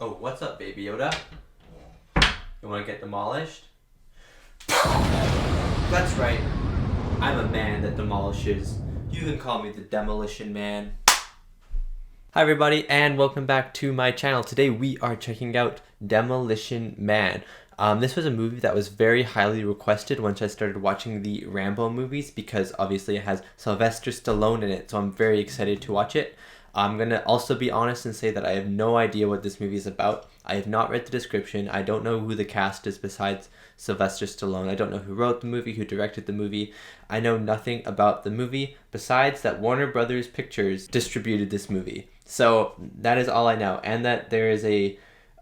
Oh, what's up, Baby Yoda? You want to get demolished? That's right. I'm a man that demolishes. You can call me the Demolition Man. Hi everybody, and welcome back to my channel. Today we are checking out Demolition Man. This was a movie that was very highly requested once I started watching the Rambo movies because obviously it has Sylvester Stallone in it, so I'm very excited to watch it. I'm going to also be honest and say that I have no idea what this movie is about. I have not read the description. I don't know who the cast is besides Sylvester Stallone. I don't know who wrote the movie, who directed the movie. I know nothing about the movie besides that Warner Brothers Pictures distributed this movie. So that is all I know. And that there is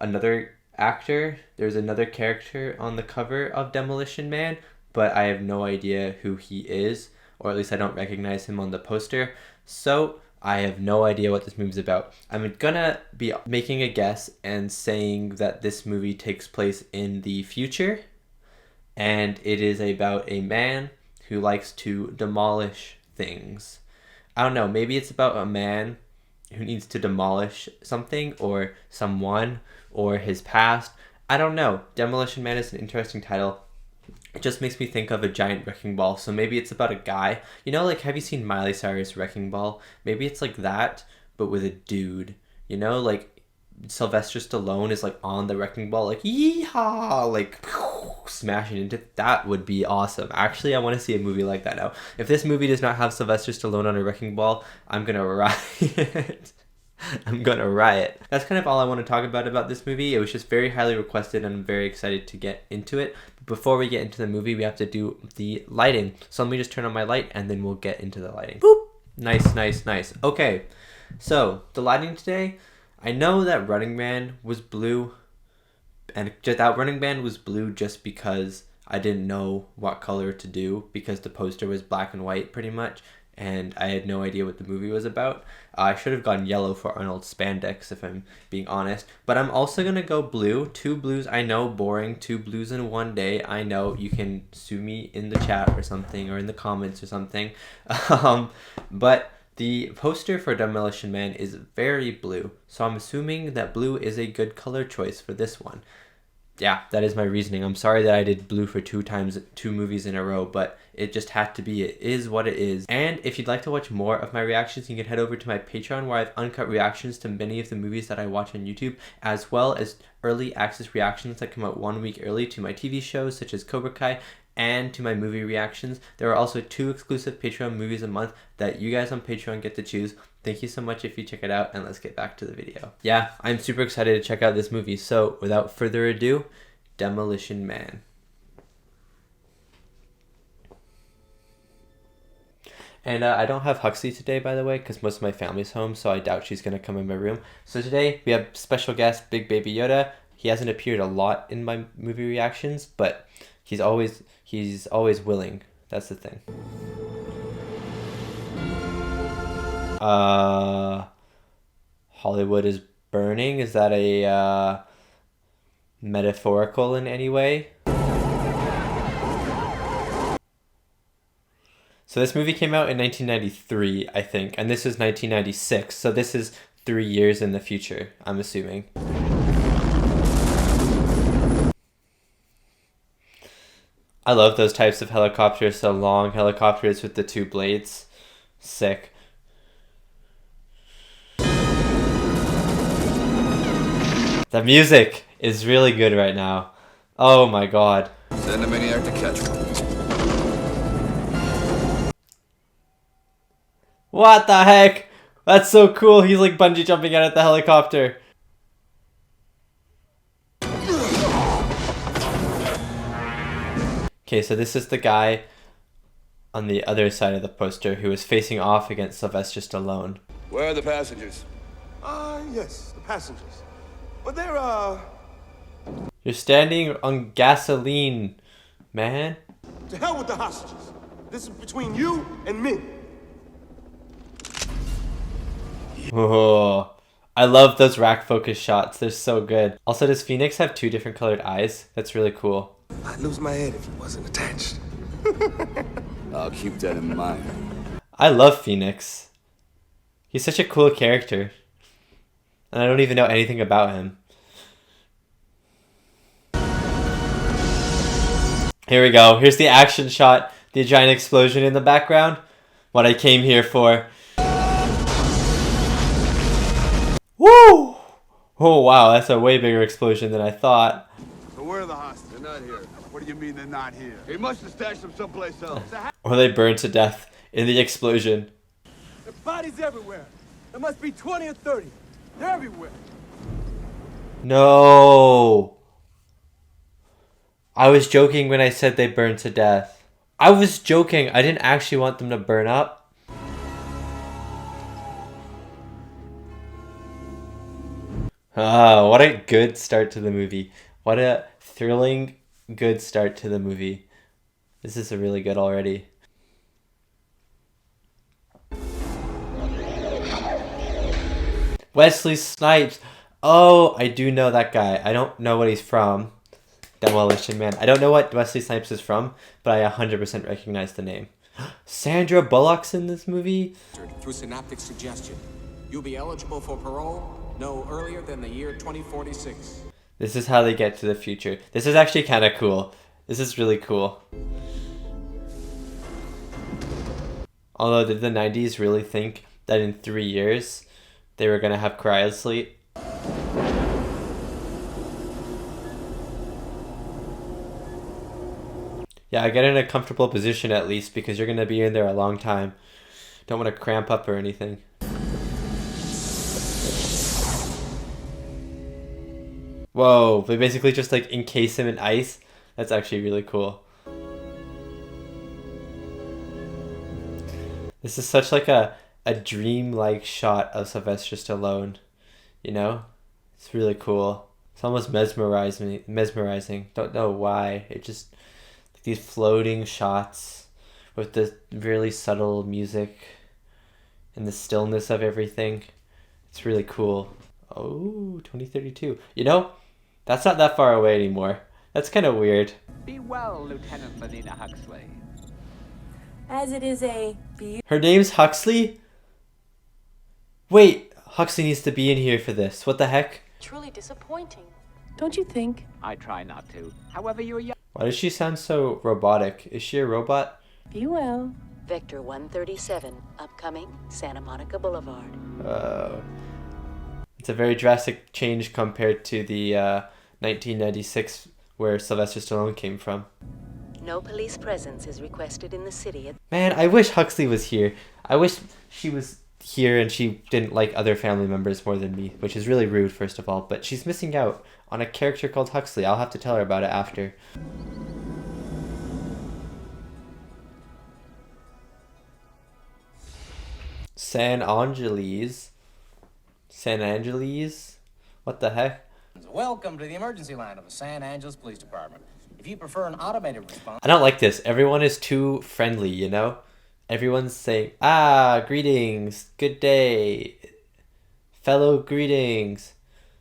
another actor, there's another character on the cover of Demolition Man, but I have no idea who he is, or at least I don't recognize him on the poster. So I have no idea what this movie's about. I'm gonna be making a guess and saying that this movie takes place in the future, and it is about a man who likes to demolish things. I don't know, maybe it's about a man who needs to demolish something or someone or his past. I don't know. Demolition Man is an interesting title. It just makes me think of a giant wrecking ball. So maybe it's about a guy. You know, like, have you seen Miley Cyrus' Wrecking Ball? Maybe it's like that, but with a dude. You know, like Sylvester Stallone is like on the wrecking ball, like yeehaw, like smashing into it. That would be awesome. Actually, I want to see a movie like that now. If this movie does not have Sylvester Stallone on a wrecking ball, I'm gonna riot. I'm gonna riot. That's kind of all I want to talk about this movie. It was just very highly requested and I'm very excited to get into it. But before we get into the movie, we have to do the lighting. So let me just turn on my light and then we'll get into the lighting. Boop! Nice, nice, nice. Okay, so the lighting today, I know that Running Man was blue, and that Running Man was blue just because I didn't know what color to do because the poster was black and white pretty much, and I had no idea what the movie was about. I should have gone yellow for Arnold Spandex if I'm being honest, but I'm also going to go blue. Two blues, I know, boring. Two blues in one day, I know. You can sue me in the chat or something, or in the comments or something. But the poster for Demolition Man is very blue, so I'm assuming that blue is a good color choice for this one. Yeah, that is my reasoning. I'm sorry that I did blue for two movies in a row, but it just had to be. It is what it is. And if you'd like to watch more of my reactions, you can head over to my Patreon where I have uncut reactions to many of the movies that I watch on YouTube, as well as early access reactions that come out 1 week early to my TV shows such as Cobra Kai and to my movie reactions. There are also 2 exclusive Patreon movies a month that you guys on Patreon get to choose. Thank you so much if you check it out, and let's get back to the video. Yeah, I'm super excited to check out this movie, so without further ado, Demolition Man. And I don't have Huxley today, by the way, because most of my family's home, so I doubt she's going to come in my room. So today, we have special guest, Big Baby Yoda. He hasn't appeared a lot in my movie reactions, but he's always willing. That's the thing. Hollywood is burning. Is that a metaphorical in any way? So this movie came out in 1993, I think, and this is 1996. So this is 3 years in the future, I'm assuming. I love those types of helicopters, so long helicopters with the 2 blades. Sick. The music is really good right now. Oh my god. Send a maniac to catch one. What the heck? That's so cool. He's like bungee jumping out of the helicopter. Okay, so this is the guy on the other side of the poster who is facing off against Sylvester Stallone. Where are the passengers? Yes, the passengers. But they're, You're standing on gasoline, man. to hell with the hostages. This is between you and me. Oh, I love those rack focus shots. They're so good. Also, does Phoenix have 2 different colored eyes? That's really cool. I'd lose my head if it wasn't attached. I'll keep that in mind. I love Phoenix. He's such a cool character. And I don't even know anything about him. Here we go. Here's the action shot. The giant explosion in the background. What I came here for. Woo! Oh, wow. That's a way bigger explosion than I thought. So where are the hostages? They're not here. What do you mean they're not here? He must have stashed them someplace else. Or they burned to death in the explosion. The bodies everywhere. There must be 20 or 30. They're everywhere. No. I was joking when I said they burned to death. I was joking. I didn't actually want them to burn up. Ah, what a good start to the movie. What a thrilling, good start to the movie. This is really good already. Wesley Snipes. Oh, I do know that guy. I don't know what he's from. Demolition Man. I don't know what Wesley Snipes is from, but I 100% recognize the name. Sandra Bullock's in this movie? Through synaptic suggestion. You'll be eligible for parole no earlier than the year 2046. This is how they get to the future. This is actually kind of cool. This is really cool. Although, did the 90s really think that in 3 years they were going to have cryosleep? Yeah, get in a comfortable position at least because you're going to be in there a long time. Don't want to cramp up or anything. Whoa, they basically just like encase him in ice. That's actually really cool. This is such like a dream-like shot of Sylvester Stallone, you know? It's really cool. It's almost mesmerizing. Don't know why. It just, like these floating shots with the really subtle music and the stillness of everything. It's really cool. Oh, 2032. You know, that's not that far away anymore. That's kind of weird. Be well, Lieutenant Lanina Huxley. As it is a Her name's Huxley? Wait, Huxley needs to be in here for this. What the heck? truly disappointing, don't you think? I try not to. However, you're young. Why does she sound so robotic? Is she a robot? Be well. Vector 137, upcoming Santa Monica Boulevard. It's a very drastic change compared to the 1996 where Sylvester Stallone came from. No police presence is requested in the city. Man, I wish Huxley was here. I wish she was here and she didn't like other family members more than me, which is really rude, first of all. But she's missing out on a character called Huxley. I'll have to tell her about it after. San Angeles? What the heck? Welcome to the emergency line of the San Angeles Police Department. If you prefer an automated response... I don't like this. Everyone is too friendly, you know? Everyone's saying, greetings, good day, fellow greetings.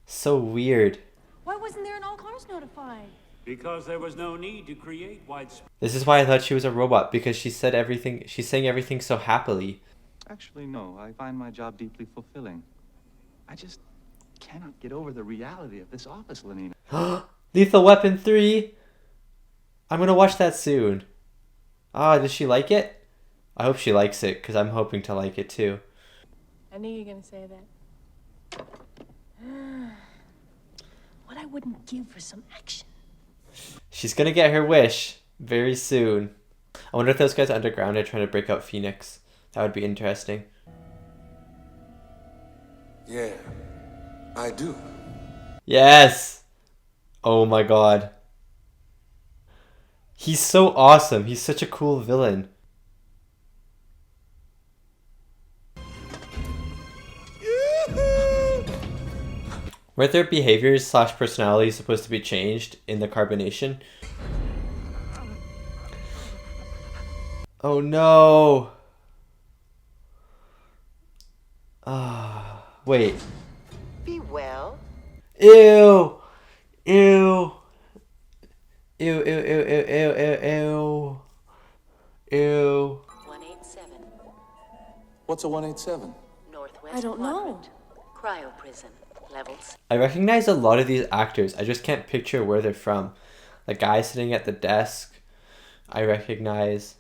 So weird. Why wasn't there an all cars notified? Because there was no need to create widespread. This is why I thought she was a robot, because she's saying everything so happily. Actually, no. I find my job deeply fulfilling. I just cannot get over the reality of this office, Lanina. Lethal Weapon 3? I'm gonna watch that soon. Does she like it? I hope she likes it, because I'm hoping to like it too. I knew you were gonna say that. What I wouldn't give for some action. She's gonna get her wish very soon. I wonder if those guys underground are trying to break out Phoenix. That would be interesting. Yeah, I do. Yes! Oh my god. He's so awesome. He's such a cool villain. Weren't their behaviors / personalities supposed to be changed in the carbonation? Oh no! Wait. Be well. Ew! Ew! Ew, ew, ew, ew, ew, ew, ew. Ew. 187. What's a 187? Northwest I don't know. quadrant. Cryo prison. Levels. I recognize a lot of these actors. I just can't picture where they're from. The guy sitting at the desk I recognize.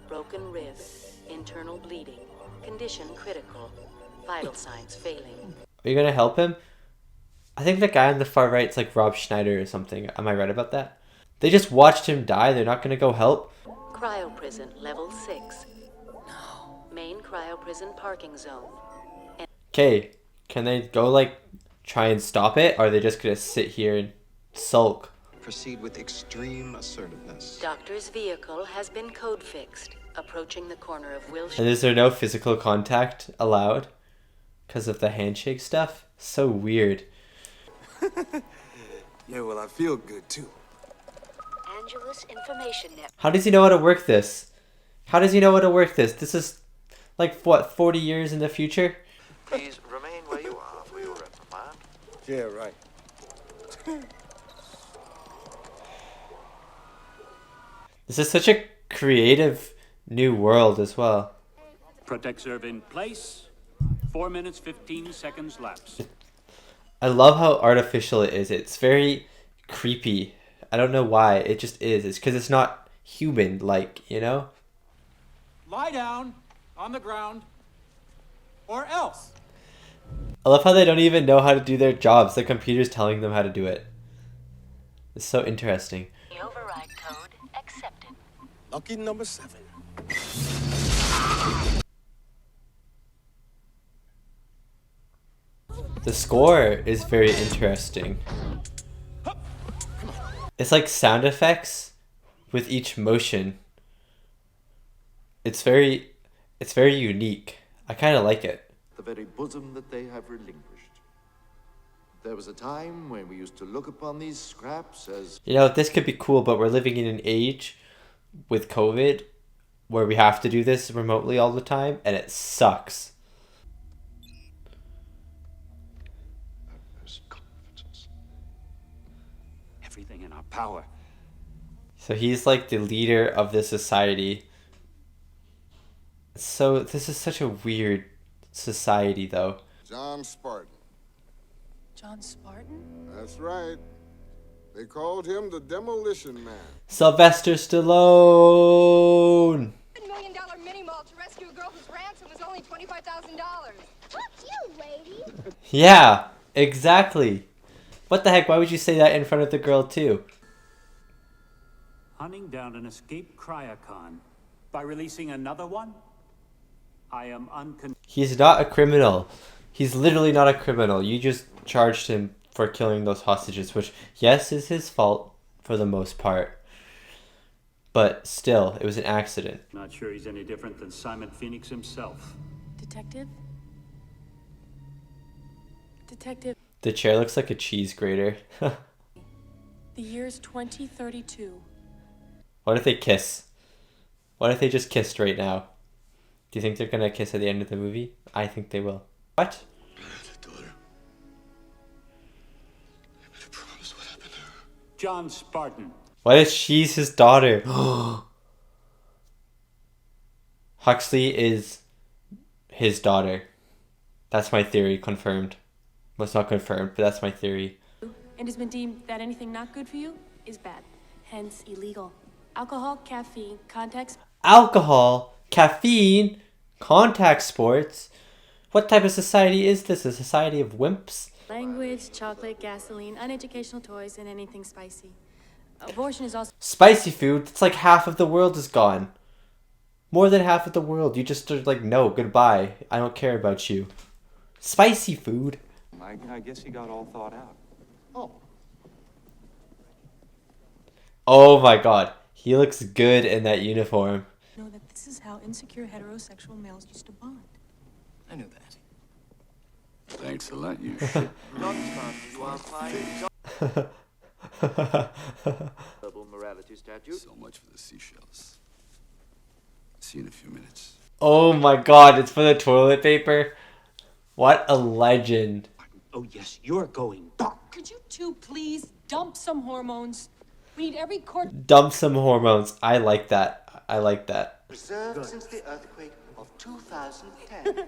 Broken ribs, internal bleeding, condition critical, vital signs failing. Are you gonna help him? I think the guy on the far right's like Rob Schneider or something. Am I right about that? They just watched him die. They're not gonna go help? Cryo prison, level 6. Main cryo prison parking zone. Okay, can they go like try and stop it? Or are they just gonna sit here and sulk? Proceed with extreme assertiveness. Doctor's vehicle has been code fixed, approaching the corner of Wilshire. And is there no physical contact allowed? Because of the handshake stuff? So weird. Yeah, well, I feel good too. Angelus Information Net. How does he know how to work this? How does he know how to work this? This is like what, 40 years in the future? Please remain where you are for your reprimand. Yeah, right. This is such a creative new world as well. Protect serve in place. 4 minutes, 15 seconds lapse. I love how artificial it is. It's very creepy. I don't know why. It just is. It's because it's not human-like, you know? Lie down on the ground, or else. I love how they don't even know how to do their jobs. The computer's telling them how to do it. It's so interesting. The override code accepted. Lucky number 7. The score is very interesting. It's like sound effects with each motion. It's very unique. I kind of like it. The very bosom that they have relinquished. There was a time when we used to look upon these scraps as... You know, this could be cool, but we're living in an age with COVID where we have to do this remotely all the time, and it sucks. Everything in our power. So he's like the leader of the society. So this is such a weird society, though. John Spartan. John Spartan? That's right. They called him the Demolition Man. Sylvester Stallone! $1 million mini mall to rescue a girl whose ransom was only $25,000. Fuck you, lady. Yeah, exactly. What the heck? Why would you say that in front of the girl, too? Hunting down an escaped cryocon by releasing another one? I am He's not a criminal. He's literally not a criminal. You just charged him for killing those hostages, which, yes, is his fault for the most part. But still, it was an accident. Not sure he's any different than Simon Phoenix himself. Detective? Detective. The chair looks like a cheese grater. The year's 2032. What if they kiss? What if they just kissed right now? Do you think they're gonna kiss at the end of the movie? I think they will. What? John Spartan. What if she's his daughter? Huxley is his daughter. That's my theory, confirmed. Well, it's not confirmed, but that's my theory. And has been deemed that anything not good for you is bad, hence illegal. Alcohol, caffeine, contact... Alcohol, caffeine, contact sports? What type of society is this? A society of wimps? Language, chocolate, gasoline, uneducational toys, and anything spicy. Abortion is also... Spicy food? It's like half of the world is gone. More than half of the world. You just are like, no, goodbye. I don't care about you. Spicy food. I guess he got all thought out. Oh. Oh my god. He looks good in that uniform. Know that this is how insecure heterosexual males used to bond. I knew that. Thanks a lot, you shit. Morality statute. So much for the seashells. See you in a few minutes. Oh my god, it's for the toilet paper? What a legend. Oh yes, you're going. Could you two please dump some hormones? We need every court... Dump some hormones. I like that. I like that. Preserved since the earthquake of 2010.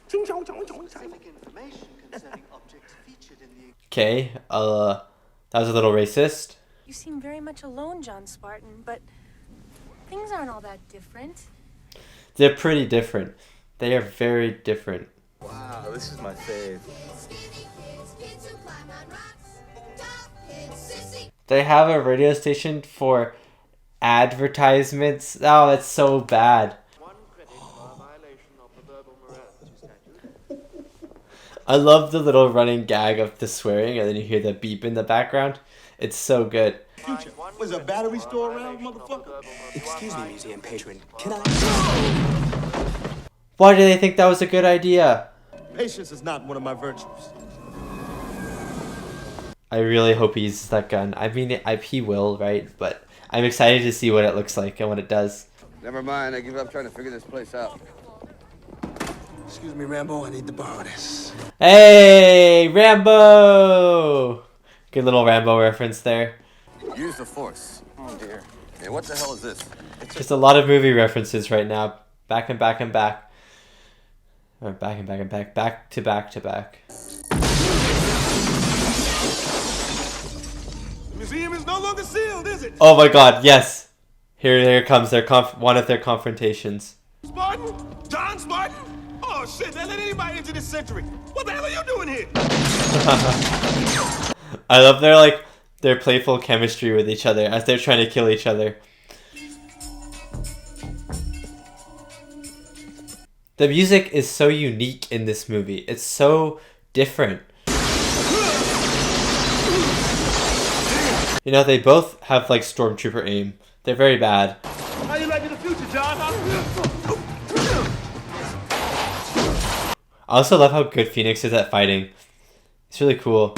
Specific information concerning objects featured in the... Okay, that was a little racist. You seem very much alone, John Spartan, but Things aren't all that different. They're pretty different. They are very different. Wow, this is my fave. They have a radio station for advertisements. Oh, that's so bad. I love the little running gag of the swearing and then you hear the beep in the background. It's so good. Future, was a battery store around, motherfucker? Excuse me, museum patron. Can I? Why do they think that was a good idea? Patience is not one of my virtues. I really hope he uses that gun. I mean, he will, right? But I'm excited to see what it looks like and what it does. Never mind, I give up trying to figure this place out. Excuse me, Rambo, I need to borrow this. Hey, Rambo! Good little Rambo reference there. Use the force. Oh dear. Hey, what the hell is this? Just a lot of movie references right now. Back and back and back. Or back and back and back. Back to back to back. The museum is no longer sealed, is it? Oh my god, yes! Here comes their one of their confrontations. Spartan? John Spartan? Oh shit, they let anybody into this century. What the hell are you doing here? I love their playful chemistry with each other as they're trying to kill each other. The music is so unique in this movie. It's so different. You know, they both have like stormtrooper aim. They're very bad. How you like in the future, John? I also love how good Phoenix is at fighting. It's really cool.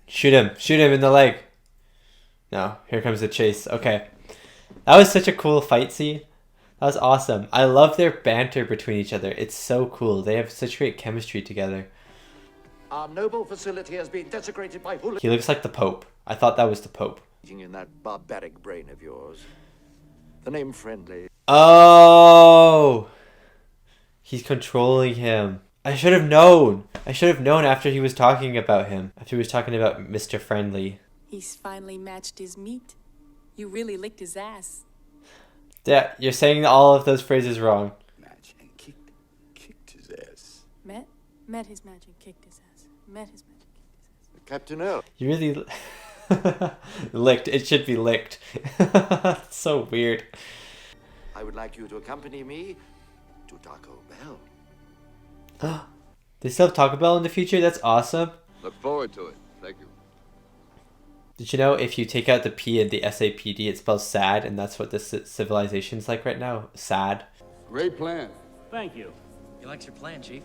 Shoot him in the leg. No, here comes the chase. Okay. That was such a cool fight scene. That was awesome. I love their banter between each other. It's so cool. They have such great chemistry together. Our noble facility has been desecrated by hooligans. He looks like the Pope. I thought that was the Pope. In that barbaric brain of yours. The name friendly. Oh! He's controlling him. I should have known. I should have known after he was talking about him. After he was talking about Mr. Friendly. He's finally matched his meat. You really licked his ass. Yeah, you're saying all of those phrases wrong. Match and kicked his ass. Met his match and kicked his ass. Met his match and kicked his ass. Captain Earl. You really... licked. It should be licked. It's so weird. I would like you to accompany me to Taco Bell. They still have Taco Bell in the future? That's awesome. Look forward to it. Thank you. Did you know if you take out the P in the SAPD, it spells sad, and that's what this civilization's like right now? Sad. Great plan. Thank you. He likes your plan, Chief.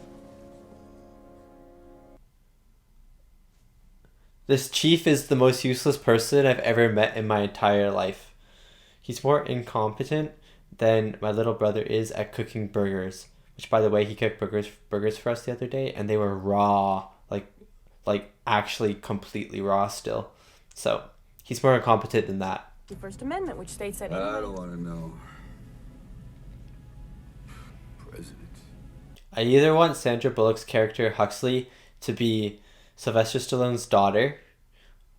This chief is the most useless person I've ever met in my entire life. He's more incompetent than my little brother is at cooking burgers. Which, by the way, he cooked burgers for us the other day, and they were raw. Like actually completely raw still. So, he's more incompetent than that. The First Amendment, which states that... I don't want to know. President. I either want Sandra Bullock's character, Huxley, to be Sylvester Stallone's daughter,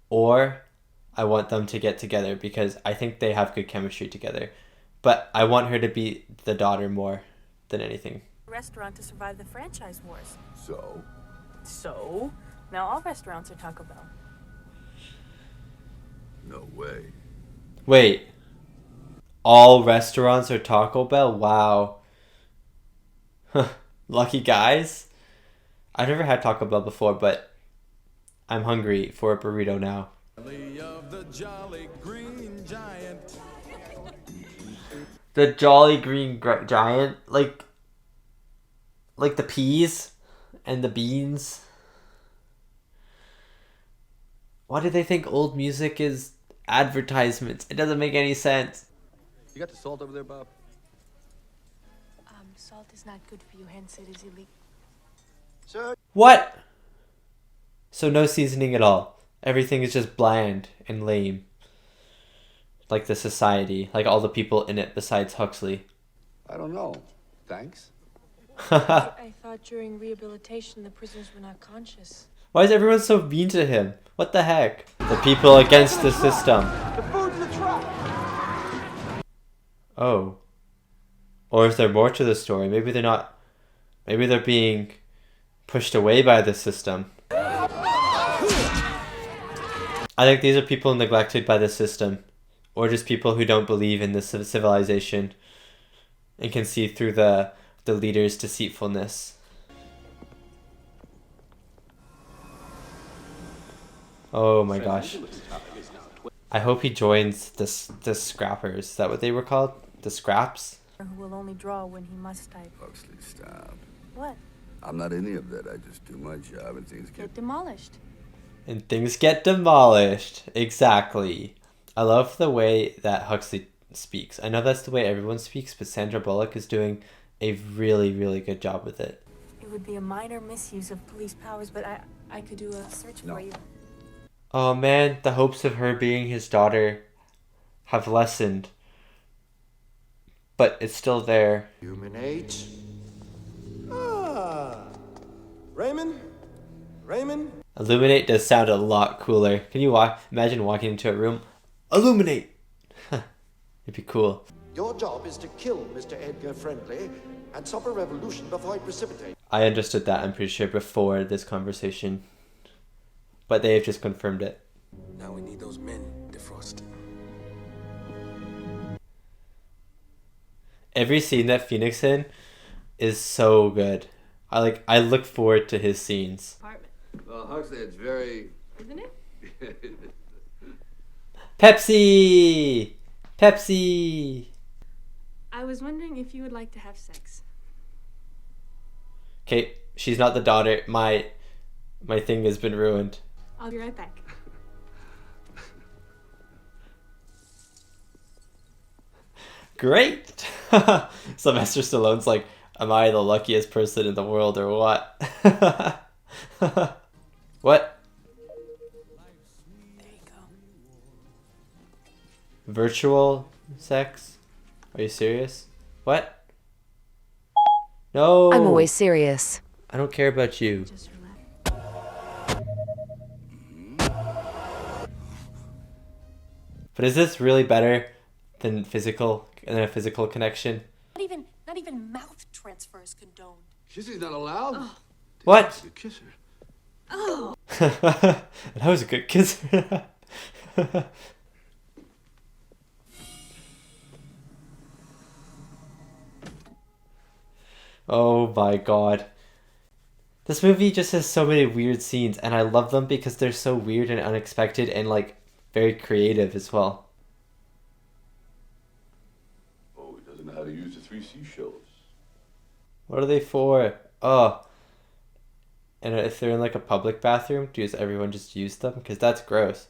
or I want them to get together because I think they have good chemistry together. But I want her to be the daughter more than anything. Restaurant to survive the franchise wars. So? Now all restaurants are Taco Bell. No way. Wait. All restaurants are Taco Bell? Wow. Lucky guys? I've never had Taco Bell before, but I'm hungry for a burrito now. The Jolly Green Giant. The Jolly Green Giant? Like the peas and the beans? Why do they think old music is advertisements? It doesn't make any sense. You got the salt over there, Bob? Salt is not good for you, hence it is illegal. Sir? What? So no seasoning at all. Everything is just bland and lame. Like the society. Like all the people in it besides Huxley. I don't know. Thanks. I thought during rehabilitation the prisoners were not conscious. Why is everyone so mean to him? What the heck? The people against the system. The food's in the truck. Oh. Or is there more to the story? Maybe they're not... Maybe they're being pushed away by the system. I think these are people neglected by the system. Or just people who don't believe in the civilization. And can see through the leader's deceitfulness. Oh my gosh. I hope he joins the scrappers. Is that what they were called? The scraps? Who will only draw when he must type. Huxley, stop. What? I'm not any of that. I just do my job and things Get demolished. And things get demolished. Exactly. I love the way that Huxley speaks. I know that's the way everyone speaks, but Sandra Bullock is doing a really, really good job with it. It would be a minor misuse of police powers, but I could do a search for you. Oh man, the hopes of her being his daughter have lessened. But it's still there. Illuminate. Ah. Raymond? Illuminate does sound a lot cooler. Can you imagine walking into a room? Illuminate! It'd be cool. Your job is to kill Mr. Edgar Friendly and stop a revolution before it precipitates. I understood that, I'm pretty sure, before this conversation. But they have just confirmed it. Now we need those men defrosted. Every scene that Phoenix in is so good. I look forward to his scenes. Well, Huxley, it's very... Isn't it? Pepsi! Pepsi! I was wondering if you would like to have sex. Okay, she's not the daughter. My thing has been ruined. I'll be right back. Great! Sylvester Stallone's like, am I the luckiest person in the world or what? What? There you go. Virtual sex? Are you serious? What? No! I'm always serious. I don't care about you. But is this really better than a physical connection? Not even mouth transfer is condoned. Kissing's not allowed? Oh. What? You kiss her. Oh. That was a good kiss. Oh my god. This movie just has so many weird scenes, and I love them because they're so weird and unexpected and like very creative as well. Oh, he doesn't know how to use the 3 seashells. What are they for? Oh. And if they're in like a public bathroom, does everyone just use them? Because that's gross.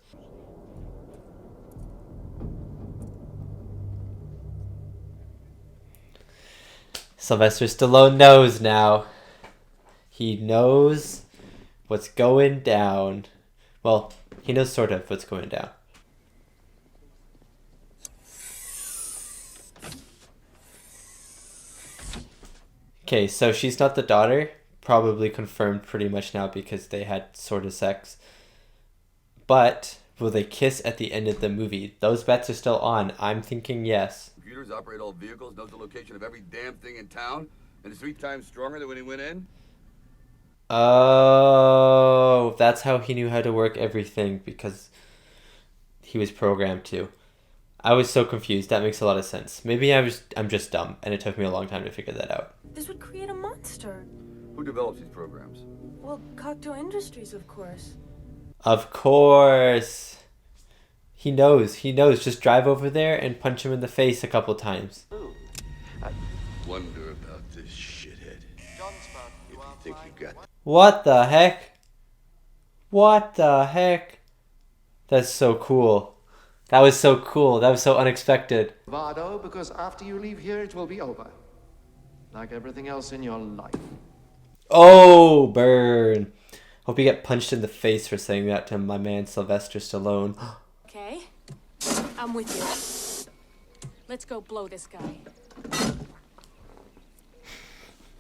Sylvester Stallone knows now. He knows what's going down. Well, he knows sort of what's going down. Okay, so she's not the daughter. Probably confirmed pretty much now because they had sort of sex. But will they kiss at the end of the movie? Those bets are still on. I'm thinking yes. Computers operate all vehicles, knows the location of every damn thing in town, and is 3 times stronger than when he went in. Oh, that's how he knew how to work everything, because he was programmed to. I was so confused. That makes a lot of sense. Maybe I'm just dumb, and it took me a long time to figure that out. This would create a monster. Who develops these programs? Well, Cocteau Industries, of course. Of course. He knows. Just drive over there and punch him in the face a couple times. I wonder about this shithead. If you think you got... What the heck? What the heck? That's so cool. That was so cool. That was so unexpected. Vado, because after you leave here, it will be over. Like everything else in your life. Oh, burn. Hope you get punched in the face for saying that to my man Sylvester Stallone. Okay, I'm with you. Let's go blow this guy.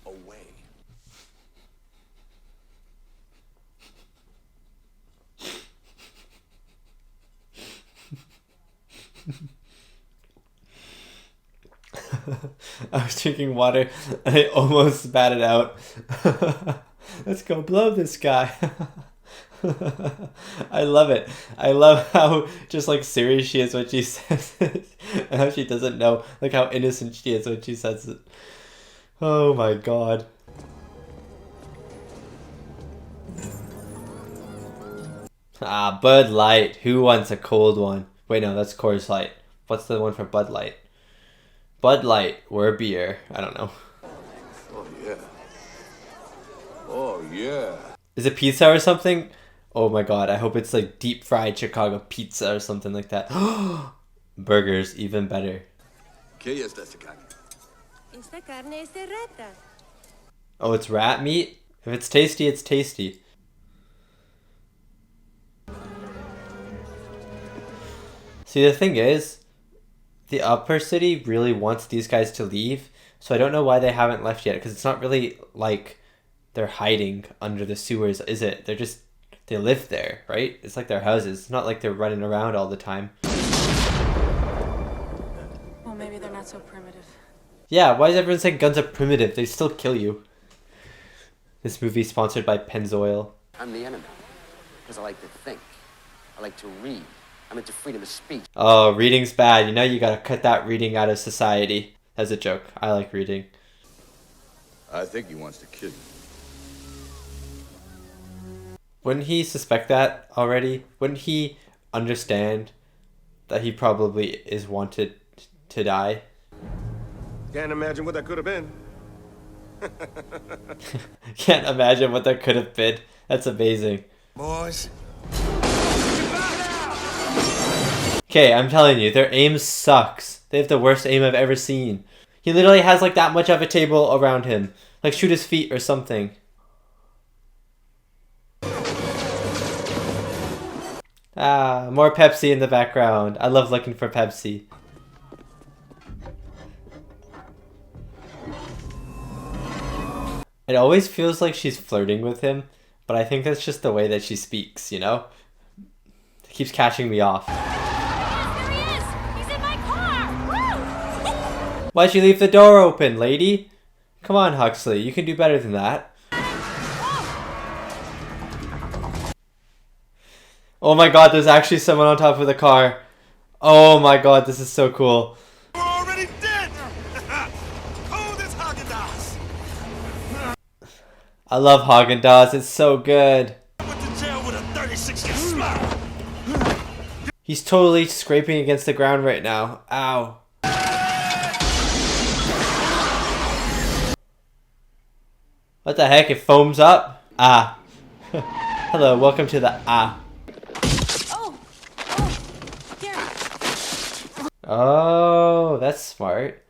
Away. I was drinking water and I almost spat it out. Let's go blow this guy. I love it. I love how just like serious she is when she says it, and how she doesn't know, like how innocent she is when she says it. Oh my god. Ah, Bud Light. Who wants a cold one? Wait, no, that's Coors Light. What's the one for Bud Light? Bud Light, or beer. I don't know. Oh, yeah. Oh, yeah. Is it pizza or something? Oh my god, I hope it's like deep fried Chicago pizza or something like that. Burgers, even better. ¿Qué es esta carne? Esta carne es de rata. Oh, it's rat meat? If it's tasty, it's tasty. See, the thing is, the upper city really wants these guys to leave, so I don't know why they haven't left yet, because it's not really like they're hiding under the sewers, is it? They live there, right? It's like their houses. It's not like they're running around all the time. Well, maybe they're not so primitive. Yeah, why is everyone saying guns are primitive? They still kill you. This movie sponsored by Pennzoil. I'm the enemy, because I like to think. I like to read. I'm into freedom of speech. Oh, reading's bad. You know you gotta cut that reading out of society. That's a joke. I like reading. I think he wants to kill you. Wouldn't he suspect that already? Wouldn't he understand that he probably is wanted to die? Can't imagine what that could have been. Can't imagine what that could have been. That's amazing. Boys. Okay, I'm telling you, their aim sucks. They have the worst aim I've ever seen. He literally has like that much of a table around him. Like shoot his feet or something. Ah, more Pepsi in the background. I love looking for Pepsi. It always feels like she's flirting with him, but I think that's just the way that she speaks, you know? It keeps catching me off. There he is! He's in my car! Woo! Why'd you leave the door open, lady? Come on, Huxley, you can do better than that. Oh my god, there's actually someone on top of the car. Oh my god, this is so cool. We're already dead! Oh, this Haagen-Dazs! I love Haagen-Dazs, it's so good. I went to jail with a 36-year smile. He's totally scraping against the ground right now. Ow. What the heck? It foams up? Ah. Hello, welcome to the Oh, that's smart.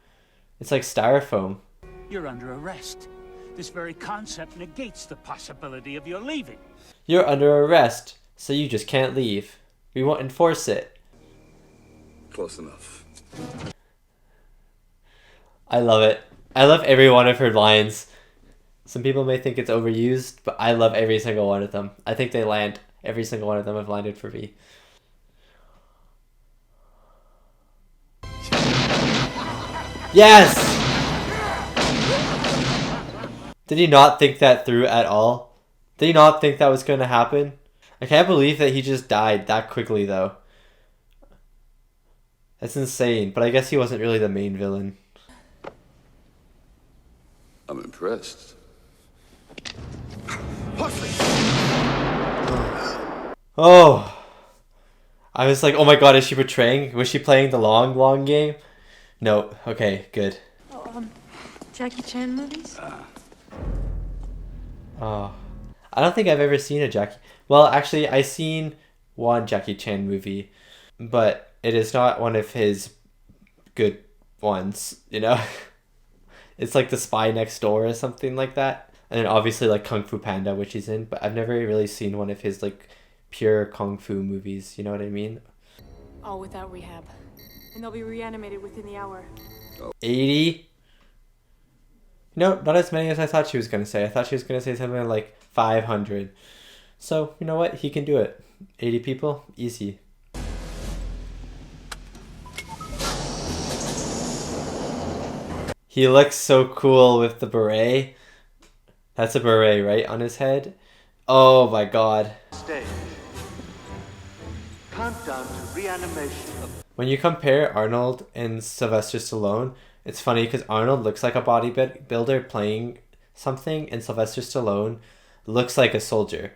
It's like styrofoam. You're under arrest. This very concept negates the possibility of your leaving. You're under arrest, so you just can't leave. We won't enforce it. Close enough. I love it. I love every one of her lines. Some people may think it's overused, but I love every single one of them. I think they land. Every single one of them have landed for me. Yes! Did he not think that through at all? Did he not think that was going to happen? I can't believe that he just died that quickly though. That's insane, but I guess he wasn't really the main villain. I'm impressed. Oh! I was like, oh my god, is she betraying? Was she playing the long game? No. Okay, good. Oh, Jackie Chan movies? Oh. I don't think I've ever seen a Jackie... Well, actually, I've seen one Jackie Chan movie, but it is not one of his good ones, you know? It's like The Spy Next Door or something like that. And then obviously like Kung Fu Panda, which he's in, but I've never really seen one of his like pure Kung Fu movies, you know what I mean? All without rehab. And they'll be reanimated within the hour. 80? No, not as many as I thought she was going to say. I thought she was going to say something like 500. So, you know what? He can do it. 80 people? Easy. He looks so cool with the beret. That's a beret, right, on his head? Oh my god. Stage. Countdown to reanimation of... When you compare Arnold and Sylvester Stallone, it's funny because Arnold looks like a bodybuilder playing something, and Sylvester Stallone looks like a soldier.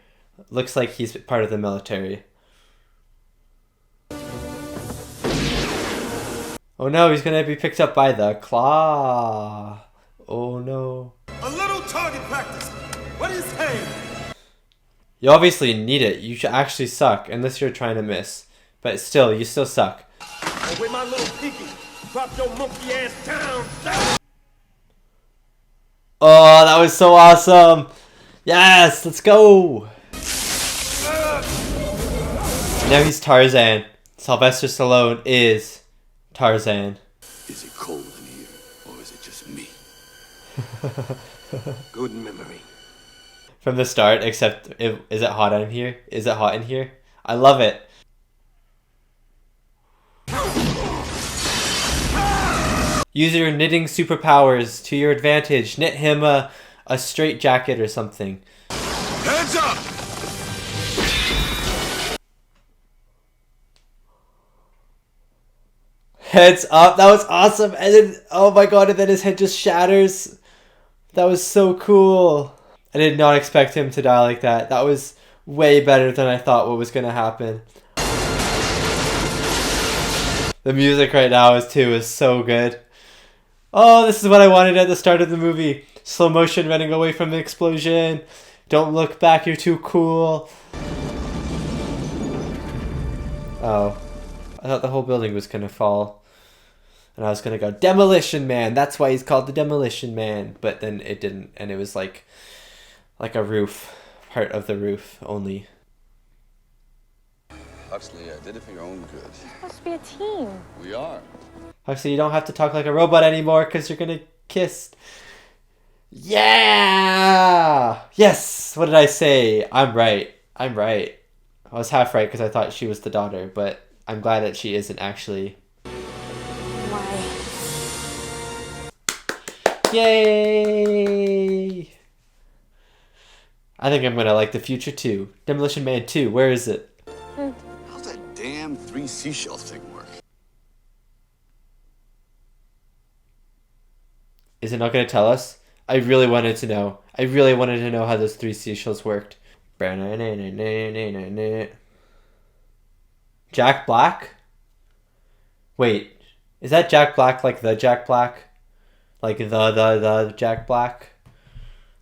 Looks like he's part of the military. Oh no, he's gonna be picked up by the claw. Oh no. A little target practice. What do you say? You obviously need it. You should actually suck, unless you're trying to miss. But still, you still suck. Oh, with my little pinky, drop your monkey ass down. Oh, that was so awesome. Yes, let's go. Now he's Tarzan. Sylvester Stallone is Tarzan. Is it cold in here, or is it just me? Good memory. From the start, except is it hot in here? Is it hot in here? I love it. Use your knitting superpowers to your advantage. Knit him a straight jacket or something. Hands up! Heads up. That was awesome. And then, oh my god, and then his head just shatters. That was so cool. I did not expect him to die like that. That was way better than I thought what was going to happen. The music right now is so good. Oh, this is what I wanted at the start of the movie. Slow motion running away from the explosion. Don't look back, you're too cool. Oh. I thought the whole building was going to fall. And I was going to go, Demolition Man. That's why he's called the Demolition Man. But then it didn't. And it was like a roof. Part of the roof only. Huxley, I did it for your own good. We're supposed to be a team. We are. Huxley, you don't have to talk like a robot anymore because you're going to kiss. Yeah! Yes! What did I say? I'm right. I'm right. I was half right because I thought she was the daughter. But I'm glad that she isn't actually. Why? Yay! I think I'm gonna like the future too. Demolition Man 2, where is it? How's that damn 3 seashell thing work? Is it not gonna tell us? I really wanted to know. I really wanted to know how those 3 seashells worked. Jack Black? Wait, is that Jack Black like the Jack Black? Like the Jack Black?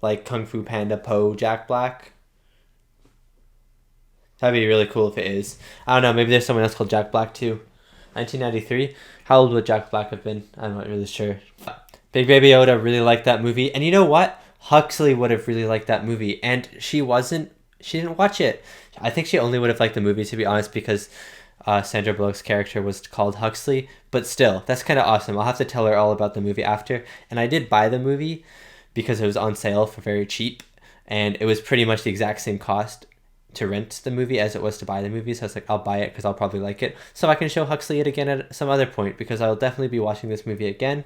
Like Kung Fu Panda Po Jack Black? That'd be really cool if it is. I don't know, maybe there's someone else called Jack Black too. 1993? How old would Jack Black have been? I'm not really sure. Big Baby Yoda really liked that movie. And you know what? Huxley would have really liked that movie. And she didn't watch it. I think she only would have liked the movie, to be honest, because Sandra Bullock's character was called Huxley. But still, that's kind of awesome. I'll have to tell her all about the movie after. And I did buy the movie because it was on sale for very cheap. And it was pretty much the exact same cost to rent the movie as it was to buy the movie. So I was like, I'll buy it because I'll probably like it. So I can show Huxley it again at some other point because I'll definitely be watching this movie again.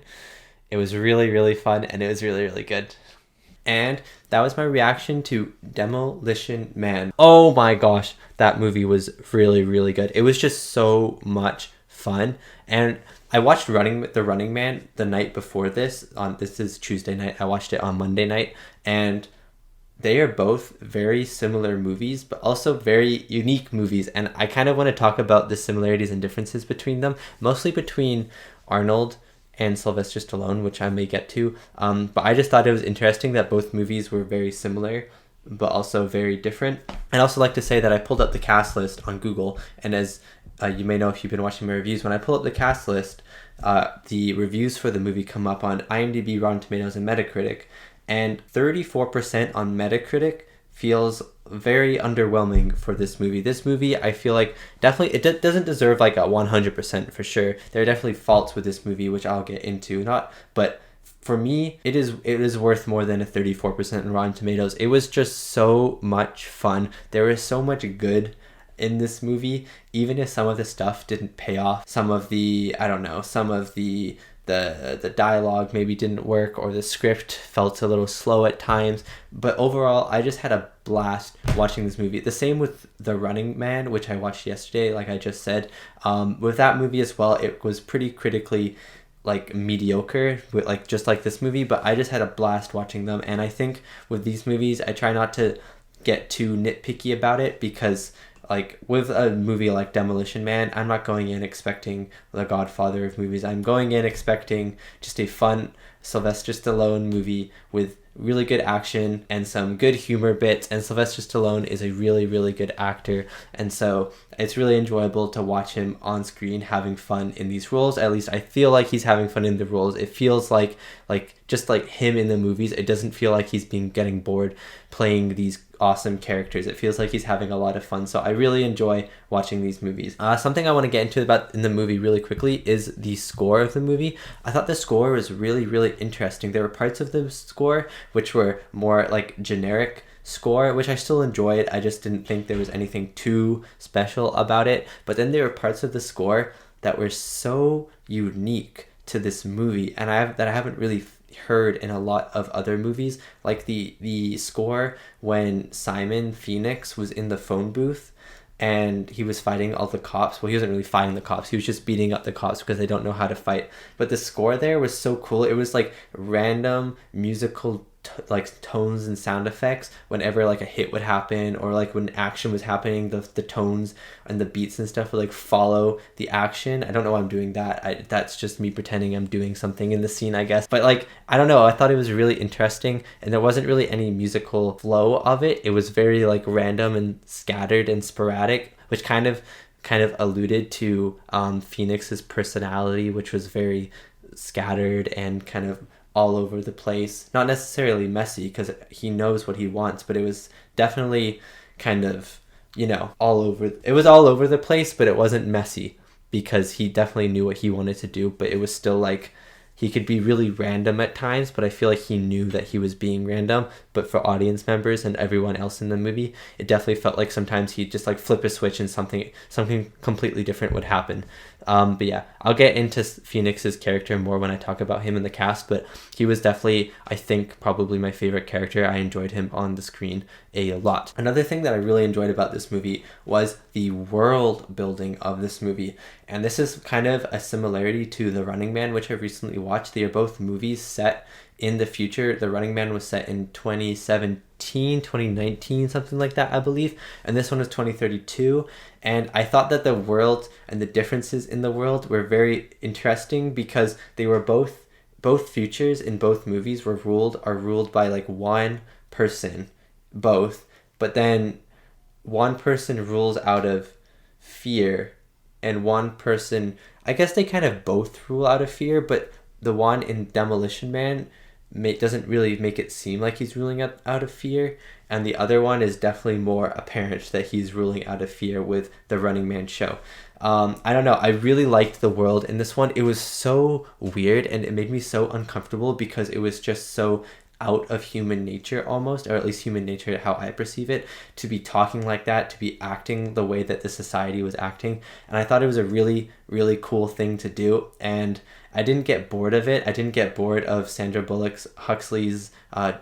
It was really, really fun and it was really, really good. And that was my reaction to Demolition Man. Oh my gosh, that movie was really, really good. It was just so much fun. And I watched The Running Man the night before this. This is Tuesday night. I watched it on Monday night. And they are both very similar movies, but also very unique movies. And I kind of want to talk about the similarities and differences between them. Mostly between Arnold and Sylvester Stallone, which I may get to. But I just thought it was interesting that both movies were very similar, but also very different. I'd also like to say that I pulled up the cast list on Google, and as you may know if you've been watching my reviews, when I pull up the cast list, the reviews for the movie come up on IMDb, Rotten Tomatoes, and Metacritic, and 34% on Metacritic feels very underwhelming for this movie. This movie, I feel like definitely it doesn't deserve like a 100% for sure. There are definitely faults with this movie, which I'll get into. But for me, it is worth more than a 34% in Rotten Tomatoes. It was just so much fun. There was so much good in this movie, even if some of the stuff didn't pay off. Some of the the dialogue maybe didn't work, or the script felt a little slow at times. But overall, I just had a blast watching this movie. The same with The Running Man, which I watched yesterday, like I just said. With that movie as well, it was pretty critically like mediocre, like just like this movie, but I just had a blast watching them. And I think with these movies, I try not to get too nitpicky about it, because like with a movie like Demolition Man, I'm not going in expecting the Godfather of movies. I'm going in expecting just a fun Sylvester Stallone movie with really good action and some good humor bits, and Sylvester Stallone is a really, really good actor, and so it's really enjoyable to watch him on screen having fun in these roles. At least I feel like he's having fun in the roles. It feels like just like him in the movies. It doesn't feel like he's getting bored playing these awesome characters. It feels like he's having a lot of fun, so I really enjoy watching these movies. Something I want to get into about in the movie really quickly is the score of the movie. I thought the score was really, really interesting. There were parts of the score which were more like generic score, which I still enjoyed. I just didn't think there was anything too special about it. But then there were parts of the score that were so unique to this movie, and I haven't really heard in a lot of other movies, like the score when Simon Phoenix was in the phone booth and he was fighting all the cops. Well, he wasn't really fighting the cops, he was just beating up the cops because they don't know how to fight. But the score there was so cool. It was like random musical like tones and sound effects whenever like a hit would happen, or like when action was happening, the tones and the beats and stuff would like follow the action. I don't know why I'm doing that. That's just me pretending I'm doing something in the scene, I guess. But like, I don't know, I thought it was really interesting, and there wasn't really any musical flow of it. It was very like random and scattered and sporadic, which kind of alluded to Phoenix's personality, which was very scattered and kind of all over the place. Not necessarily messy, because he knows what he wants, but it was definitely kind of, you know, all over. It was all over the place, but it wasn't messy, because he definitely knew what he wanted to do, but it was still like, he could be really random at times, but I feel like he knew that he was being random. But for audience members and everyone else in the movie, it definitely felt like sometimes he'd just like flip a switch and something completely different would happen. But yeah, I'll get into Phoenix's character more when I talk about him in the cast, but he was definitely, I think, probably my favorite character. I enjoyed him on the screen a lot. Another thing that I really enjoyed about this movie was the world building of this movie. And this is kind of a similarity to The Running Man, which I've recently watched. They are both movies set in the future. The Running Man was set in 2019, something like that, I believe. And this one was 2032. And I thought that the world and the differences in the world were very interesting, because they were both futures in both movies are ruled by like one person, both. But then one person rules out of fear, and one person, I guess they kind of both rule out of fear, but the one in Demolition Man doesn't really make it seem like he's ruling out of fear, and the other one is definitely more apparent that he's ruling out of fear with the Running Man show. I don't know, I really liked the world in this one. It was so weird, and it made me so uncomfortable, because it was just so out of human nature almost, or at least human nature how I perceive it, to be talking like that, to be acting the way that the society was acting. And I thought it was a really, really cool thing to do, and I didn't get bored of it. I didn't get bored of Sandra Bullock's Huxley's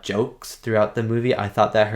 jokes throughout the movie. I thought that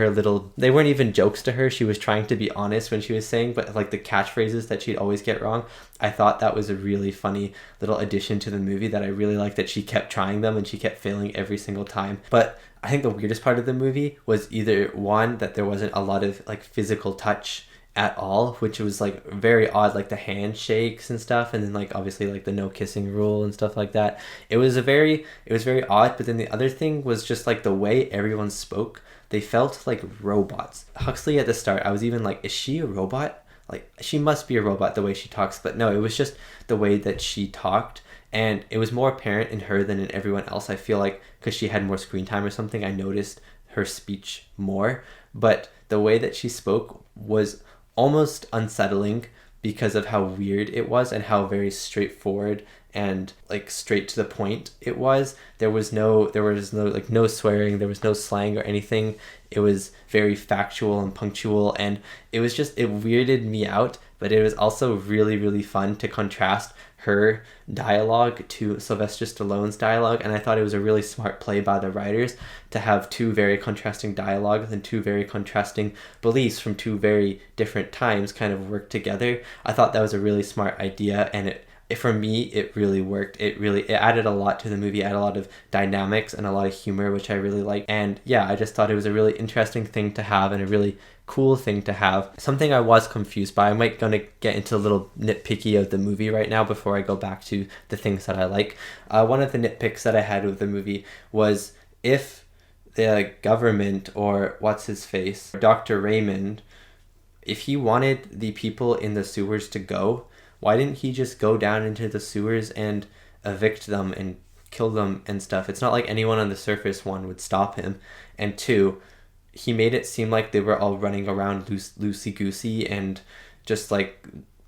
they weren't even jokes to her. She was trying to be honest when she was saying, but like the catchphrases that she'd always get wrong, I thought that was a really funny little addition to the movie that I really liked, that she kept trying them and she kept failing every single time. But I think the weirdest part of the movie was either one, that there wasn't a lot of like physical touch at all, which was like very odd, like the handshakes and stuff, and then like obviously like the no kissing rule and stuff like that. It was very odd. But then the other thing was just like the way everyone spoke. They felt like robots. Huxley at the start, I was even like, is she a robot? Like, she must be a robot the way she talks. But no, it was just the way that she talked, and it was more apparent in her than in everyone else. I feel like because she had more screen time or something, I noticed her speech more. But the way that she spoke was almost unsettling, because of how weird it was and how very straightforward and like straight to the point it was. There was no like no swearing, there was no slang or anything. It was very factual and punctual, and it weirded me out, but it was also really, really fun to contrast her dialogue to Sylvester Stallone's dialogue, and I thought it was a really smart play by the writers to have two very contrasting dialogues and two very contrasting beliefs from two very different times kind of work together. I thought that was a really smart idea, and for me, it really worked. It added a lot to the movie, added a lot of dynamics and a lot of humor, which I really liked. And yeah, I just thought it was a really interesting thing to have and a really cool thing to have. Something I was confused by, I might gonna get into a little nitpicky of the movie right now before I go back to the things that I like. One of the nitpicks that I had with the movie was if the government, or what's his face, Dr. Raymond, if he wanted the people in the sewers to go, why didn't he just go down into the sewers and evict them and kill them and stuff? It's not like anyone on the surface, one, would stop him. And two, he made it seem like they were all running around loosey-goosey and just like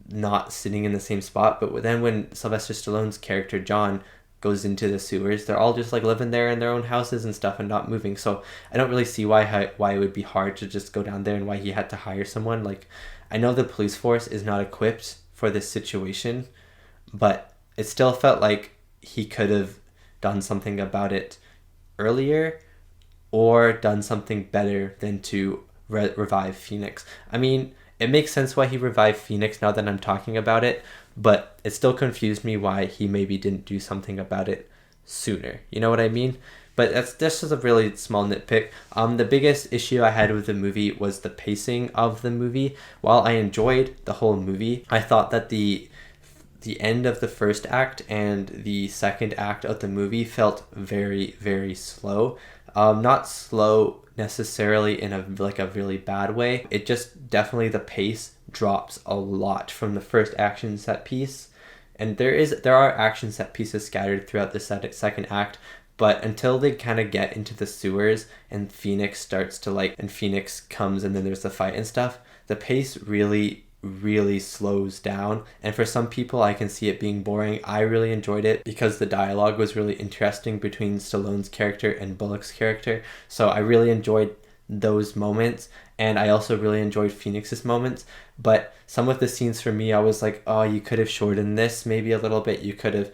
not sitting in the same spot. But then when Sylvester Stallone's character, John, goes into the sewers, they're all just like living there in their own houses and stuff and not moving. So I don't really see why it would be hard to just go down there and why he had to hire someone. Like, I know the police force is not equipped for this situation, but it still felt like he could have done something about it earlier or done something better than to revive Phoenix. I mean, it makes sense why he revived Phoenix now that I'm talking about it, but it still confused me why he maybe didn't do something about it sooner. You know what I mean? But that's just a really small nitpick. The biggest issue I had with the movie was the pacing of the movie. While I enjoyed the whole movie, I thought that the end of the first act and the second act of the movie felt very, very slow. Not slow necessarily in a really bad way. It just definitely, the pace drops a lot from the first action set piece. And there are action set pieces scattered throughout the second act, but until they kind of get into the sewers and Phoenix starts to and Phoenix comes and then there's the fight and stuff, the pace really, really slows down. And for some people, I can see it being boring. I really enjoyed it because the dialogue was really interesting between Stallone's character and Bullock's character. So I really enjoyed those moments, and I also really enjoyed Phoenix's moments. But some of the scenes for me, I was like, oh, you could have shortened this maybe a little bit. You could have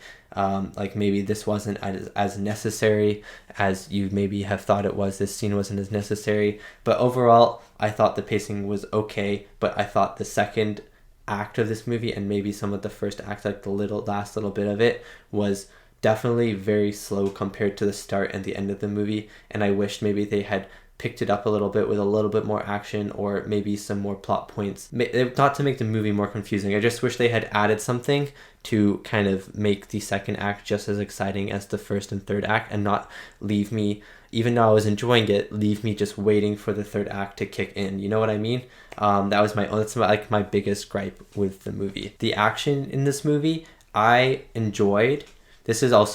maybe this wasn't as necessary as you maybe have thought it was. This scene wasn't as necessary. But overall, I thought the pacing was okay, but I thought the second act of this movie and maybe some of the first act, like the last little bit of it, was definitely very slow compared to the start and the end of the movie. And I wished maybe they had picked it up a little bit with a little bit more action or maybe some more plot points. Not to make the movie more confusing, I just wish they had added something to kind of make the second act just as exciting as the first and third act, and not leave me, even though I was enjoying it, leave me just waiting for the third act to kick in. You know what I mean? That's my biggest gripe with the movie. The action in this movie, I enjoyed. I enjoyed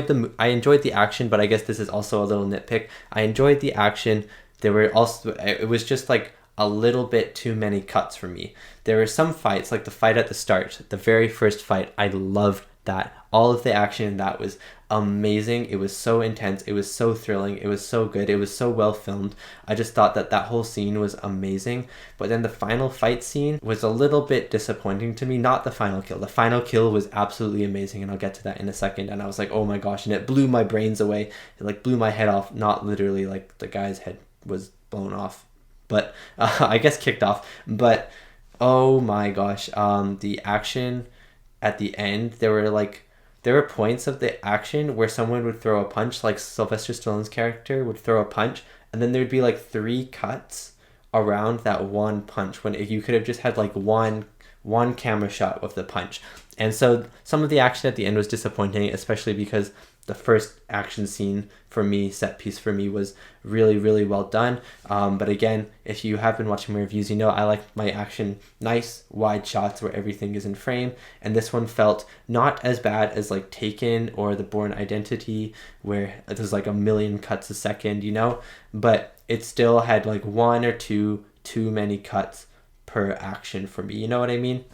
the action, but I guess this is also a little nitpick. I enjoyed the action. It was just like a little bit too many cuts for me. There were some fights, like the fight at the start, the very first fight. I loved that. All of the action in that was amazing. It was so intense. It was so thrilling. It was so good. It was so well filmed. I just thought that whole scene was amazing. But then the final fight scene was a little bit disappointing to me. Not the final kill. The final kill was absolutely amazing, and I'll get to that in a second. And I was like, oh my gosh, and it blew my brains away. It blew my head off. Not literally, the guy's head was blown off, but I guess kicked off. But oh my gosh, the action at the end, there were points of the action where someone would throw a punch, like Sylvester Stallone's character would throw a punch, and then there'd be 3 cuts around that one punch, when you could have just had one camera shot of the punch. And so some of the action at the end was disappointing, especially because the first action scene for me, set piece for me, was really, really well done. But again, if you have been watching my reviews, you know I like my action nice, wide shots where everything is in frame. And this one felt not as bad as Taken or The Bourne Identity, where there's a million cuts a second, but it still had one or two too many cuts per action for me. You know what I mean?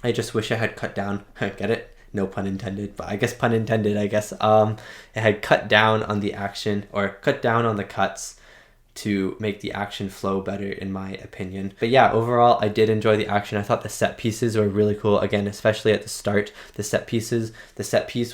I just wish I had cut down. Get it? No pun intended, but I guess pun intended, I guess. It had cut down on the action, or cut down on the cuts to make the action flow better, in my opinion. But yeah, overall, I did enjoy the action. I thought the set pieces were really cool. Again, especially at the start, the set piece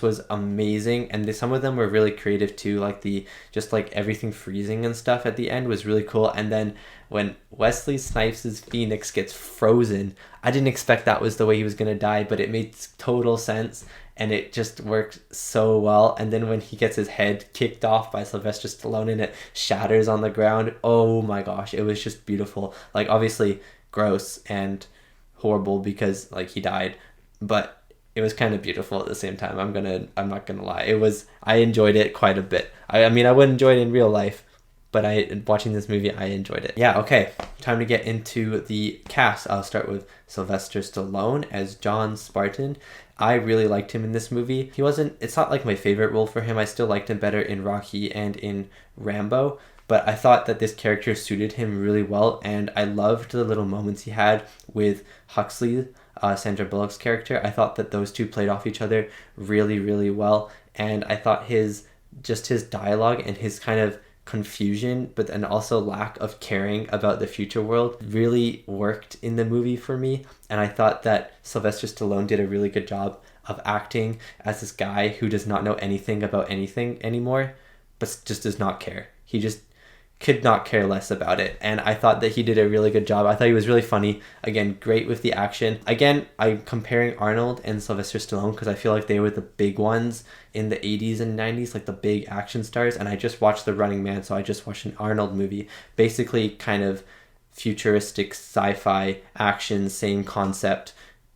was amazing, and some of them were really creative too. Like just like everything freezing and stuff at the end was really cool. And then when Wesley Snipes' Phoenix gets frozen, I didn't expect that was the way he was gonna die, but it made total sense. And it just worked so well. And then when he gets his head kicked off by Sylvester Stallone and it shatters on the ground, oh my gosh, it was just beautiful. Like, obviously gross and horrible because like he died, but it was kind of beautiful at the same time. I'm not gonna lie. I enjoyed it quite a bit. I mean, I wouldn't enjoy it in real life, but watching this movie, I enjoyed it. Yeah, okay, time to get into the cast. I'll start with Sylvester Stallone as John Spartan. I really liked him in this movie. It's not like my favorite role for him. I still liked him better in Rocky and in Rambo, but I thought that this character suited him really well, and I loved the little moments he had with Huxley, Sandra Bullock's character. I thought that those two played off each other really, really well, and I thought his dialogue and his kind of confusion, but then also lack of caring about the future world really worked in the movie for me. And I thought that Sylvester Stallone did a really good job of acting as this guy who does not know anything about anything anymore, but just does not care. He just could not care less about it. And I thought that he did a really good job. I thought he was really funny. Again, great with the action. Again, I'm comparing Arnold and Sylvester Stallone because I feel like they were the big ones in the 80s and 90s, like the big action stars. And I just watched The Running Man, so I just watched an Arnold movie. Basically kind of futuristic sci-fi action, same concept,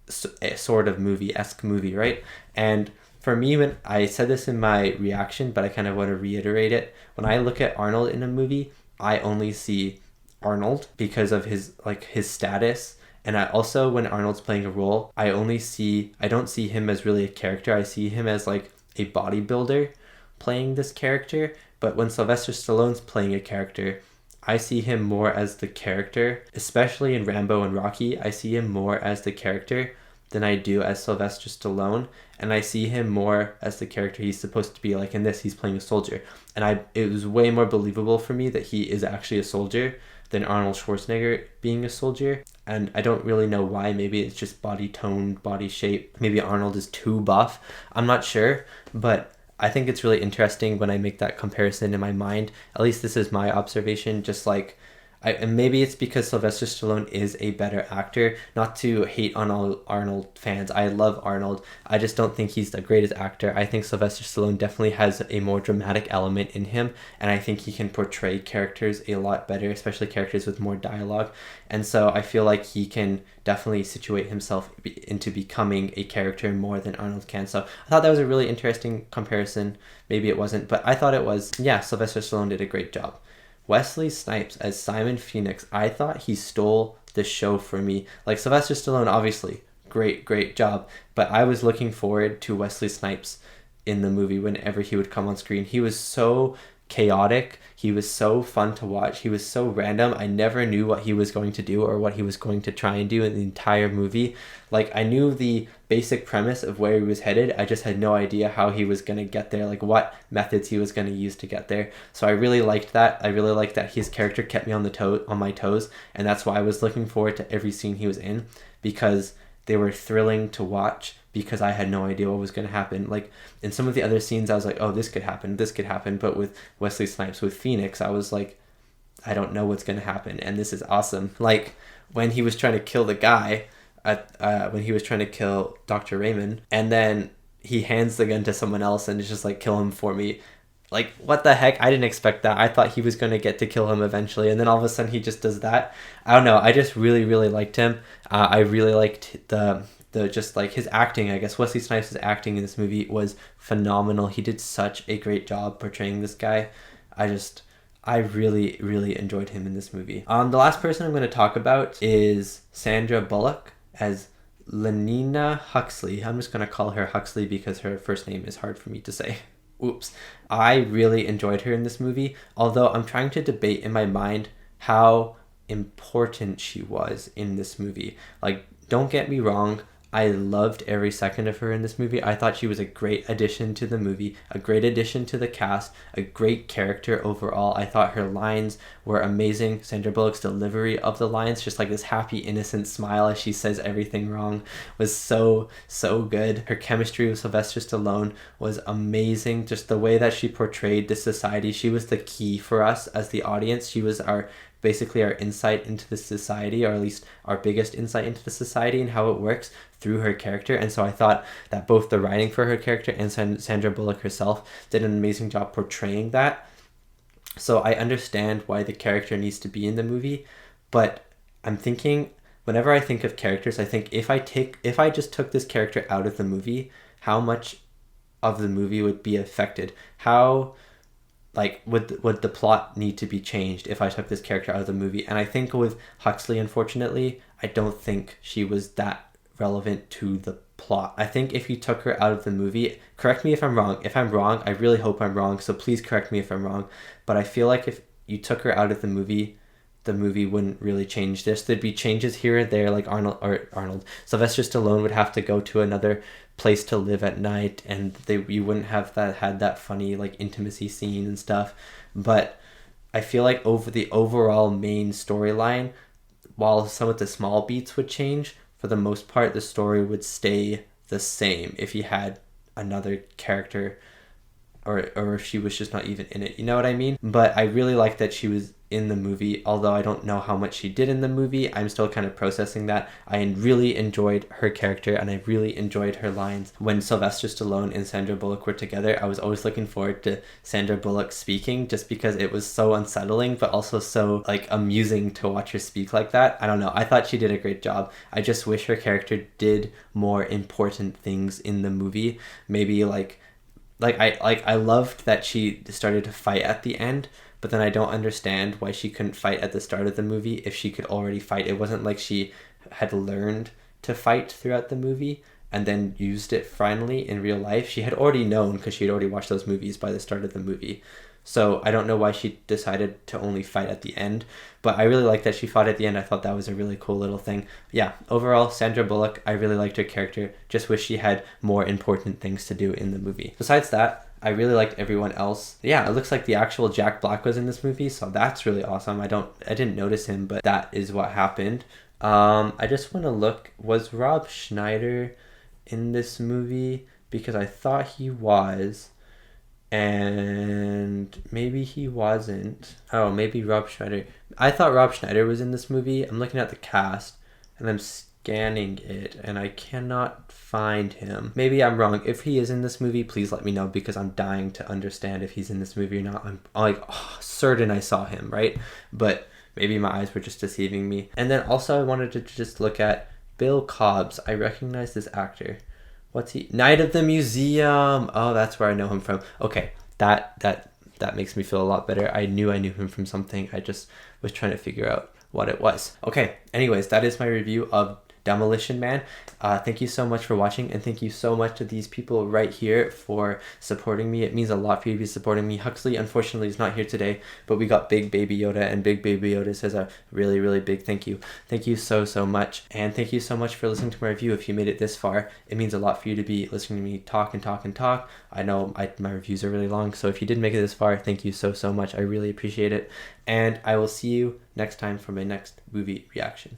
sort of movie-esque movie, right? And for me, when I said this in my reaction, but I kind of want to reiterate it, when I look at Arnold in a movie, I only see Arnold because of his status. And I also, when Arnold's playing a role, I don't see him as really a character. I see him as like a bodybuilder playing this character. But when Sylvester Stallone's playing a character, I see him more as the character, especially in Rambo and Rocky. I see him more as the character than I do as Sylvester Stallone, and I see him more as the character he's supposed to be. Like in this, he's playing a soldier, and it was way more believable for me that he is actually a soldier than Arnold Schwarzenegger being a soldier. And I don't really know why. Maybe it's just body tone, body shape. Maybe Arnold is too buff. I'm not sure, but I think it's really interesting when I make that comparison in my mind. At least this is my observation, just like and maybe it's because Sylvester Stallone is a better actor. Not to hate on all Arnold fans. I love Arnold. I just don't think he's the greatest actor. I think Sylvester Stallone definitely has a more dramatic element in him, and I think he can portray characters a lot better, especially characters with more dialogue. And so I feel like he can definitely situate himself into becoming a character more than Arnold can. So I thought that was a really interesting comparison. Maybe it wasn't, but I thought it was. Yeah, Sylvester Stallone did a great job. Wesley Snipes as Simon Phoenix, I thought he stole the show for me. Like Sylvester Stallone, obviously, great job. But I was looking forward to Wesley Snipes in the movie whenever he would come on screen. He was so chaotic. He was so fun to watch. He was so random. I never knew what he was going to do or what he was going to try and do in the entire movie. Like, I knew the basic premise of where he was headed. I just had no idea how he was going to get there, like what methods he was going to use to get there. So I really liked that. I really liked that his character kept me on my toes, and that's why I was looking forward to every scene he was in, because they were thrilling to watch, because I had no idea what was going to happen. Like in some of the other scenes, I was like, oh, this could happen. But with Wesley Snipes, with Phoenix, I was like, I don't know what's going to happen, and this is awesome. Like when he was trying to kill the guy, when he was trying to kill Dr. Raymond, and then he hands the gun to someone else and it's just like, kill him for me. Like, what the heck? I didn't expect that. I thought he was going to get to kill him eventually, and then all of a sudden he just does that. I don't know. I just really liked him. I really liked the just like his acting. I guess Wesley Snipes' acting in this movie was phenomenal. He did such a great job portraying this guy. I really enjoyed him in this movie. The last person I'm going to talk about is Sandra Bullock as Lanina Huxley. I'm just going to call her Huxley because her first name is hard for me to say. Oops. I really enjoyed her in this movie, although I'm trying to debate in my mind how important she was in this movie. Like, don't get me wrong, I loved every second of her in this movie. I thought she was a great addition to the movie, a great addition to the cast, a great character overall. I thought her lines were amazing. Sandra Bullock's delivery of the lines, just like this happy, innocent smile as she says everything wrong, was so good. Her chemistry with Sylvester Stallone was amazing. Just the way that she portrayed the society, she was the key for us as the audience. She was basically our insight into the society, or at least our biggest insight into the society and how it works through her character. And so I thought that both the writing for her character and Sandra Bullock herself did an amazing job portraying that. So I understand why the character needs to be in the movie, but I'm thinking, whenever I think of characters, I think if I just took this character out of the movie, how much of the movie would be affected? How would the plot need to be changed if I took this character out of the movie? And I think with Huxley, unfortunately, I don't think she was that relevant to the plot. I think if you took her out of the movie, correct me if I'm wrong. If I'm wrong, I really hope I'm wrong, so please correct me if I'm wrong. But I feel like if you took her out of the movie wouldn't really change this. There'd be changes here and there, like Sylvester Stallone would have to go to another place to live at night, and you wouldn't have had that funny like intimacy scene and stuff. But I feel like over the overall main storyline, while some of the small beats would change, for the most part the story would stay the same if you had another character, or if she was just not even in it, you know what I mean? But I really like that she was in the movie, although I don't know how much she did in the movie. I'm still kind of processing that. I really enjoyed her character, and I really enjoyed her lines. When Sylvester Stallone and Sandra Bullock were together, I was always looking forward to Sandra Bullock speaking, just because it was so unsettling, but also so like amusing to watch her speak like that. I don't know. I thought she did a great job. I just wish her character did more important things in the movie. Maybe I loved that she started to fight at the end, but then I don't understand why she couldn't fight at the start of the movie if she could already fight. It wasn't like she had learned to fight throughout the movie and then used it finally in real life. She had already known because she had already watched those movies by the start of the movie. So I don't know why she decided to only fight at the end, but I really like that she fought at the end. I thought that was a really cool little thing. Yeah, overall, Sandra Bullock, I really liked her character. Just wish she had more important things to do in the movie. Besides that, I really liked everyone else. Yeah, it looks like the actual Jack Black was in this movie, so that's really awesome. I didn't notice him, but that is what happened. I just want to look, was Rob Schneider in this movie? Because I thought he was, and maybe he wasn't. Oh, maybe Rob Schneider. I thought Rob Schneider was in this movie. I'm looking at the cast, and I'm scanning it, and I cannot find him. Maybe I'm wrong. If he is in this movie, please let me know, because I'm dying to understand if he's in this movie or not. I'm like certain I saw him, right? But maybe my eyes were just deceiving me. And then also I wanted to just look at Bill Cobbs. I recognize this actor. What's he? Night of the Museum. Oh, that's where I know him from. Okay, that makes me feel a lot better. I knew him from something. I just was trying to figure out what it was. Okay, anyways, that is my review of Demolition Man. Thank you so much for watching, and thank you so much to these people right here for supporting me. It means a lot for you to be supporting me. Huxley unfortunately is not here today, but we got Big Baby Yoda, and Big Baby Yoda says a really, really big thank you. Thank you so much, and thank you so much for listening to my review. If you made it this far, it means a lot for you to be listening to me talk and talk and talk. I know my reviews are really long, so if you did make it this far, thank you so much. I really appreciate it, and I will see you next time for my next movie reaction.